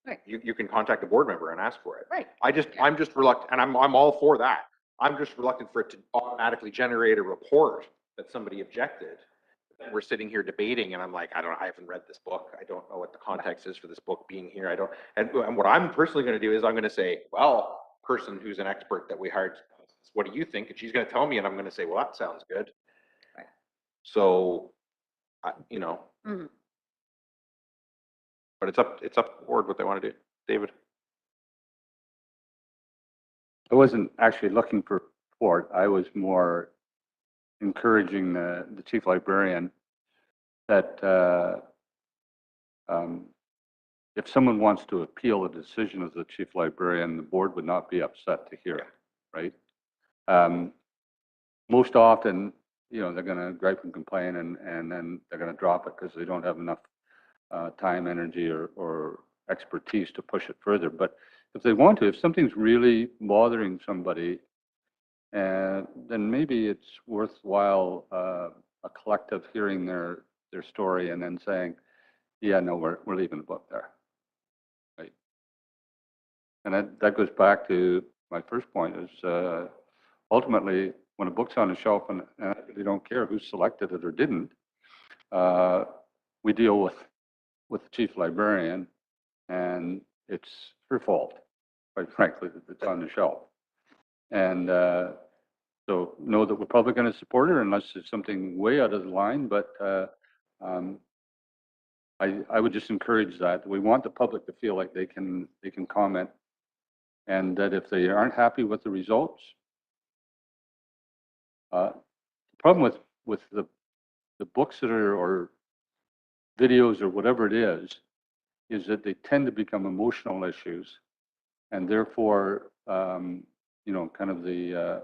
Right. You can contact a board member and ask for it. Right. I'm just reluctant, and I'm all for that. I'm just reluctant for it to automatically generate a report that somebody objected. We're sitting here debating, and I'm like, I haven't read this book. I don't know what the context is for this book being here. And what I'm personally going to do is I'm going to say, well, person who's an expert that we hired, what do you think? And she's going to tell me, and I'm going to say, well, that sounds good. Right. So, Mhm. but it's up to the board what they want to do. David. I wasn't actually looking for support. I was more encouraging the chief librarian that if someone wants to appeal a decision of the chief librarian, the board would not be upset to hear it, right? Most often, they're going to gripe and complain, and then they're going to drop it because they don't have enough time, energy, or expertise to push it further. But if they want to, if something's really bothering somebody, then maybe it's worthwhile a collective hearing their story and then saying, yeah, no, we're leaving the book there, right? And that goes back to my first point is ultimately when a book's on a shelf and they don't care who selected it or didn't, we deal with the chief librarian, and it's her fault, quite frankly, that it's on the shelf. And so know that we're probably going to support her unless it's something way out of the line, but I would just encourage that. We want the public to feel like they can comment, and that if they aren't happy with the results, the problem with the books that are, or videos or whatever it is that they tend to become emotional issues, and therefore, kind of the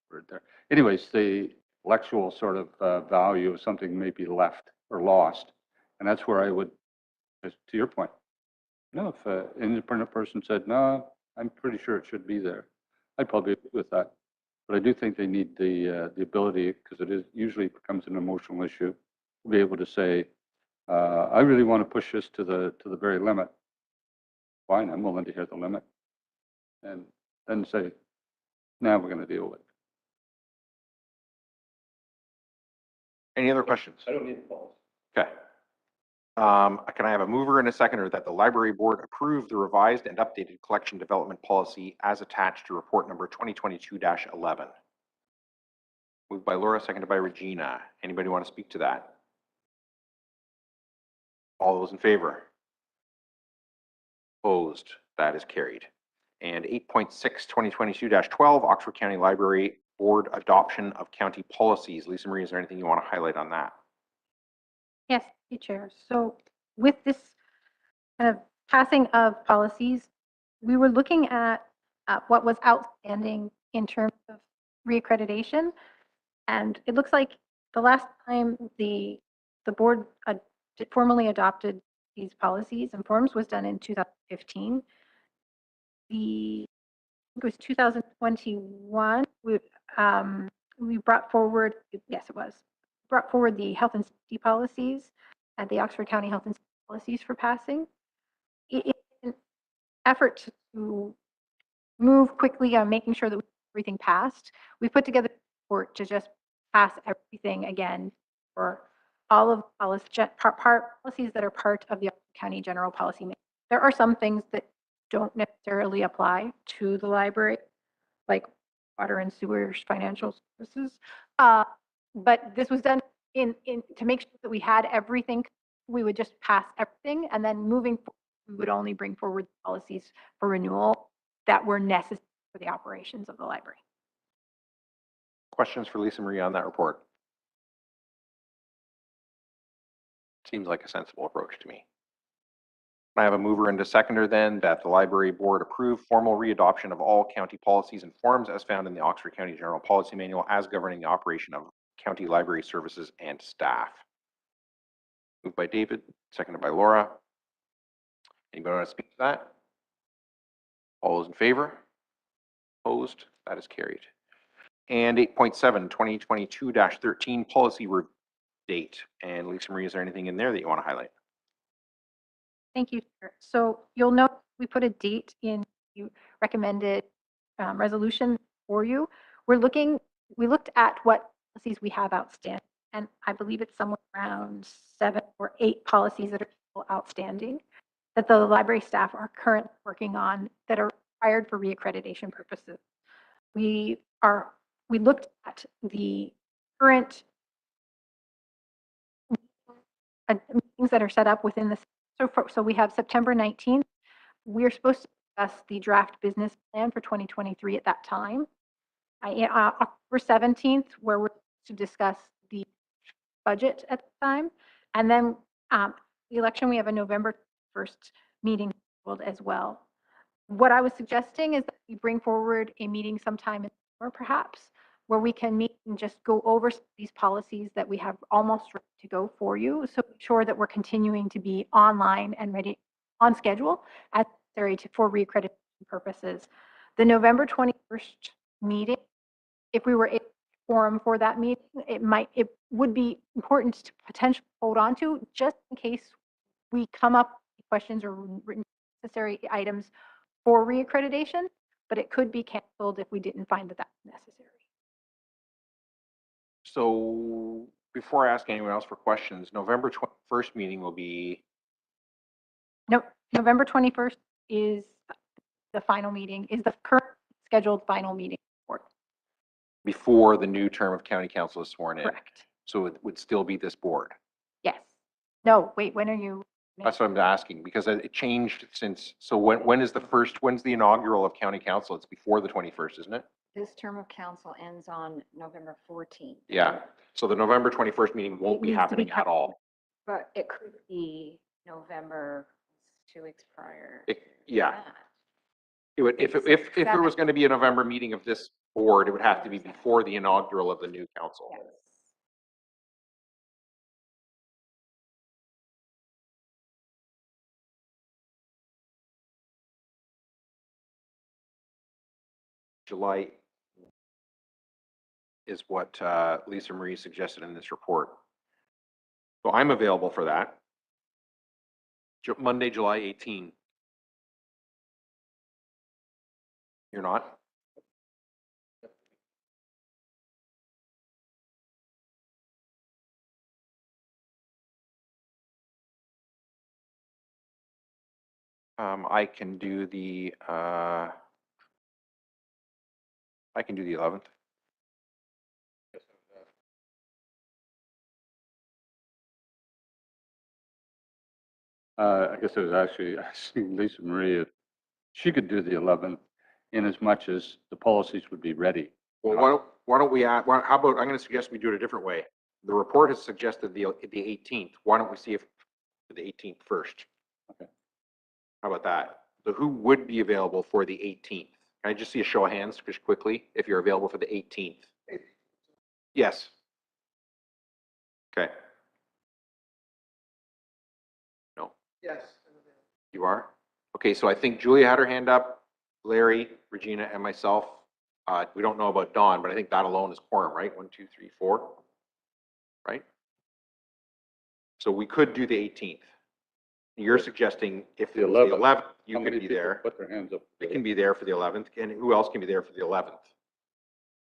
word there. Anyways, the intellectual sort of value of something may be left or lost, and that's where I would, to your point, if an independent person said, no, I'm pretty sure it should be there. I'd probably agree with that. But I do think they need the ability, because it is usually becomes an emotional issue, to be able to say, I really want to push this to the very limit. Fine, I'm willing to hear the limit. And then say, now we're going to deal with it. Any other questions? I don't need a policy. Okay. Can I have a mover and a seconder that the library board approve the revised and updated collection development policy as attached to report number 2022-11? Moved by Laura, seconded by Regina. Anybody want to speak to that? All those in favor? Opposed? That is carried. And 8.6, 2022-12, Oxford County Library Board adoption of county policies. Lisa Marie, is there anything you want to highlight on that? Yes, Mr. Chair. So with this kind of passing of policies, we were looking at what was outstanding in terms of reaccreditation. And it looks like the last time the board formally adopted these policies and forms was done in 2015. I think it was 2021, we brought forward, yes, it was, brought forward the health and safety policies and the Oxford County Health and Safety Policies for passing. In an effort to move quickly on making sure that everything passed, we put together a report to just pass everything again for all of policies that are part of the Oxford County General Policy. There are some things that don't necessarily apply to the library, like water and sewers, financial services. But this was done in to make sure that we had everything. We would just pass everything, and then moving forward, we would only bring forward policies for renewal that were necessary for the operations of the library. Questions for Lisa Marie on that report? Seems like a sensible approach to me. I have a mover and a seconder then that the library board approve formal readoption of all county policies and forms as found in the Oxford County General Policy Manual as governing the operation of county library services and staff. Moved by David, seconded by Laura. Anybody want to speak to that? All those in favor? Opposed? That is carried. And 8.7, 2022-13 policy date. And Lisa Marie, is there anything in there that you want to highlight? Thank you, Chair. So you'll note we put a date in the recommended resolution for you. We looked at what policies we have outstanding, and I believe it's somewhere around 7 or 8 policies that are still outstanding that the library staff are currently working on that are required for reaccreditation purposes. We looked at the current meetings that are set up within the. So we have September 19th. We're supposed to discuss the draft business plan for 2023 at that time. October 17th, where we're to discuss the budget at the time. And then the election, we have a November 1st meeting as well. What I was suggesting is that we bring forward a meeting sometime in summer, perhaps, where we can meet and just go over these policies that we have almost ready to go for you. So ensure that we're continuing to be online and ready on schedule as necessary for reaccreditation purposes. The November 21st meeting, if we were able to forum for that meeting, it would be important to potentially hold on to just in case we come up with questions or necessary items for reaccreditation, but it could be canceled if we didn't find that that's necessary. So before I ask anyone else for questions, November 21st meeting will be. No, November 21st is the final meeting, is the current scheduled final meeting. Before the new term of county council is sworn in. Correct. So it would still be this board. Yes. No, wait, when are you? That's what I'm asking, because it changed since, so when's the inaugural of county council? It's before the 21st, isn't it? This term of council ends on November 14th. Yeah, so the November 21st meeting won't be Needs to be happening at all. But it could be November, 2 weeks prior. Yeah, to that. it would, if there was going to be a November meeting of this board, it would have to be before the inaugural of the new council. Yes. July is what Lisa Marie suggested in this report. So I'm available for that. Monday, July 18. You're not? I can do the 11th. I guess it was actually asking Lisa Marie if she could do the 11th in as much as the policies would be ready. Well, why don't we, how about, I'm going to suggest we do it a different way. The report has suggested the 18th. Why don't we see if the 18th first? Okay. How about that? So who would be available for the 18th? Can I just see a show of hands just quickly if you're available for the 18th? Yes. Okay. No. Yes. You are? Okay, so I think Julia had her hand up, Larry, Regina, and myself. We don't know about Dawn, but I think that alone is quorum, right? 1, 2, 3, 4. Right? So we could do the 18th. You're suggesting if The it was the 11th. 11th, you How could many be people there. Put their hands up. They can be there for the 11th. And who else can be there for the 11th?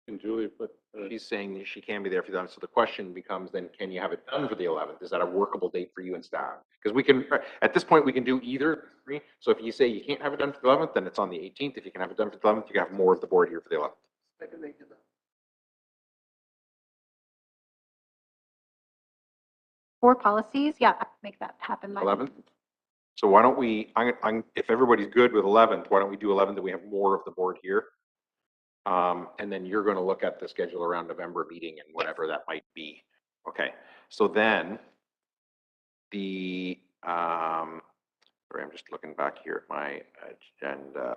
Can Julie put? She's saying that she can be there for the 11th. So the question becomes then, can you have it done for the 11th? Is that a workable date for you and staff? Because we can, at this point, we can do either. So if you say you can't have it done for the 11th, then it's on the 18th. If you can have it done for the 11th, you can have more of the board here for the 11th. I can make it up. For policies, yeah, I can make that happen. by- 11th? So why don't we, if everybody's good with 11th, why don't we do 11th, that we have more of the board here? And then you're going to look at the schedule around November meeting and whatever that might be. Okay, so then the, sorry, I'm just looking back here at my agenda.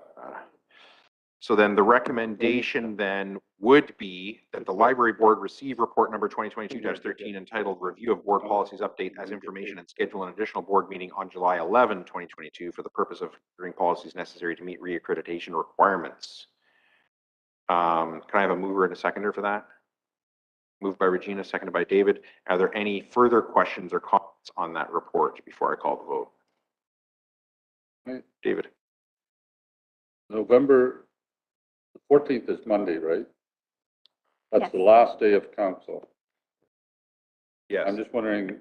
So then the recommendation then would be that the library board receive report number 2022-13 entitled Review of Board Policies Update as information and schedule an additional board meeting on July 11, 2022 for the purpose of considering policies necessary to meet reaccreditation requirements. Can I have a mover and a seconder for that? Moved by Regina, seconded by David. Are there any further questions or comments on that report before I call the vote? Right. David? November, the 14th is Monday, right? That's Yes. the last day of council. Yes. I'm just wondering,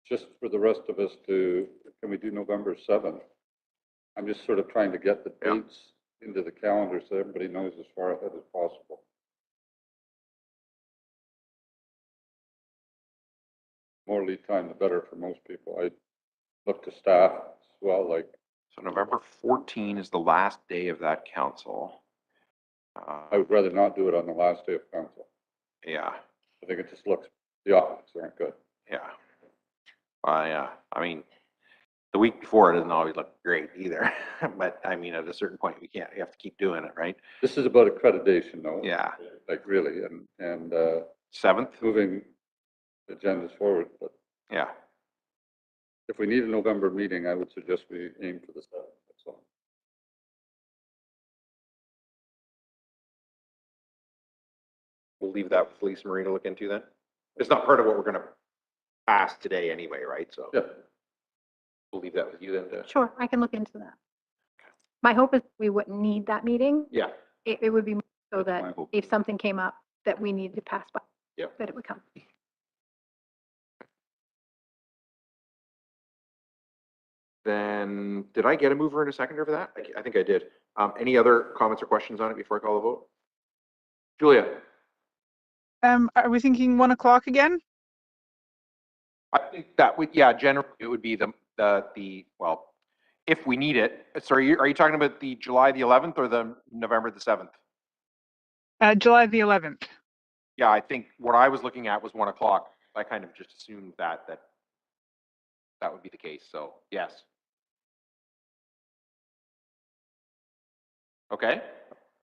just for the rest of us can we do November 7th? I'm just sort of trying to get the Yeah. dates into the calendar so everybody knows as far ahead as possible. More lead time, the better for most people. I look to staff as well, like, So November 14 is the last day of that council. I would rather not do it on the last day of council. Yeah, I think it just looks, the optics aren't good. yeah. Yeah, I mean, the week before it doesn't always look great either, but I mean, at a certain point, you have to keep doing it, right? This is about accreditation though. Yeah. Like really, and 7th? moving agendas forward, but Yeah, if we need a November meeting, I would suggest we aim for the 7th, that's all. we'll leave that with Lisa Marie to look into then. It's not part of what we're gonna pass today anyway, right? So Yeah, we'll leave that with you then to, Sure, I can look into that. My hope is we wouldn't need that meeting. yeah, It would be so That's my that hope. if something came up that we needed to pass by, Yep. that it would come. Then, did I get a mover and a seconder for that? I think I did. Any other comments or questions on it before I call the vote? Julia? Are we thinking 1 o'clock again? I think that would, yeah, generally, it would be well, if we need it. Sorry, are you talking about the July the 11th or the November the 7th? July the 11th. Yeah, I think what I was looking at was 1 o'clock. I kind of just assumed that would be the case, so yes. Okay,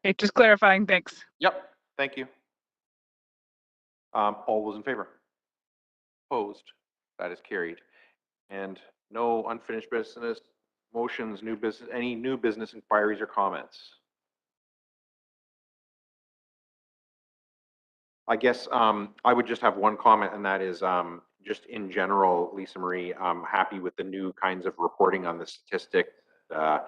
Okay, just clarifying, thanks. yep, thank you. All those in favor? Opposed? That is carried. And no unfinished business, motions, new business, any new business inquiries or comments? I guess I would just have one comment, and that is just in general, Lisa Marie, I'm happy with the new kinds of reporting on the statistic. Uh,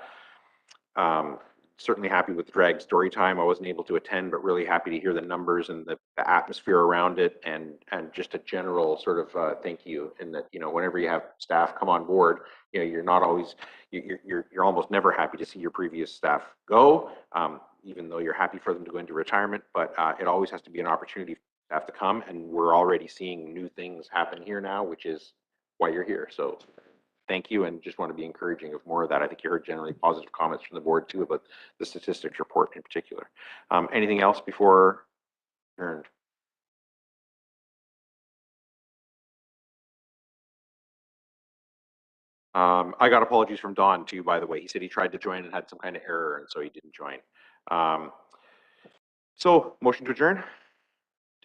Certainly happy with the drag story time. I wasn't able to attend, but really happy to hear the numbers and the atmosphere around it, and just a general sort of thank you. In that, you know, whenever you have staff come on board, you know, you're not always, you're almost never happy to see your previous staff go, even though you're happy for them to go into retirement. But it always has to be an opportunity for staff to come, and we're already seeing new things happen here now, which is why you're here. So thank you, and just want to be encouraging of more of that. I think you heard generally positive comments from the board too about the statistics report in particular. Anything else before adjourned? I got apologies from Don too, by the way. He said he tried to join and had some kind of error, and so he didn't join. So motion to adjourn?